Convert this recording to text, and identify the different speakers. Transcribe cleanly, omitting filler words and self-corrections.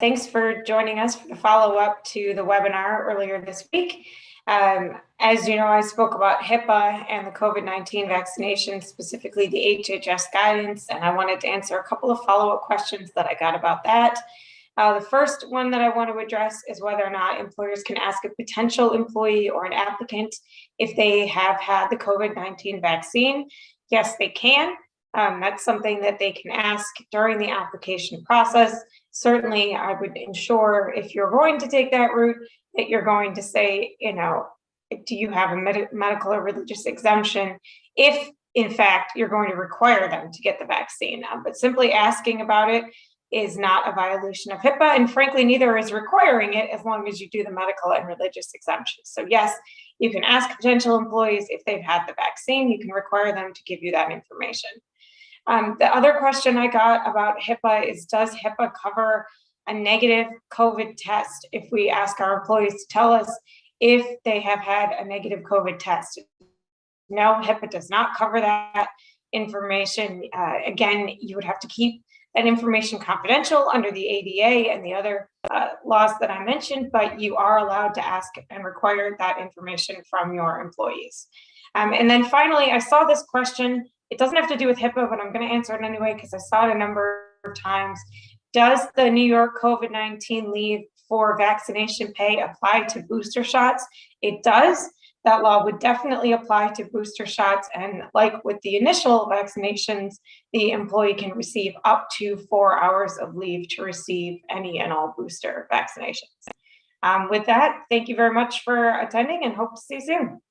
Speaker 1: Thanks for joining us for the follow-up to the webinar earlier this week. As you know, I spoke about HIPAA and the COVID-19 vaccination, specifically the HHS guidance, and I wanted to answer a couple of follow-up questions that I got about that. The first one that I want to address is whether or not employers can ask a potential employee or an applicant if they have had the COVID-19 vaccine. Yes, they can. That's something that they can ask during the application process. Certainly, I would ensure if you're going to take that route that you're going to say, do you have a medical or religious exemption if, in fact, you're going to require them to get the vaccine. But simply asking about it is not a violation of HIPAA, and frankly, neither is requiring it as long as you do the medical and religious exemptions. So yes, you can ask potential employees if they've had the vaccine. You can require them to give you that information. The other question I got about HIPAA is, does HIPAA cover a negative COVID test if we ask our employees to tell us if they have had a negative COVID test? No, HIPAA does not cover that information. Again, you would have to keep that information confidential under the ADA and the other laws that I mentioned, but you are allowed to ask and require that information from your employees. And then finally, I saw this question. It doesn't have to do with HIPAA, but I'm going to answer it anyway because I saw it a number of times. Does the New York COVID-19 leave for vaccination pay apply to booster shots? It does. That law would definitely apply to booster shots. And like with the initial vaccinations, the employee can receive up to 4 hours of leave to receive any and all booster vaccinations. With that, thank you very much for attending and hope to see you soon.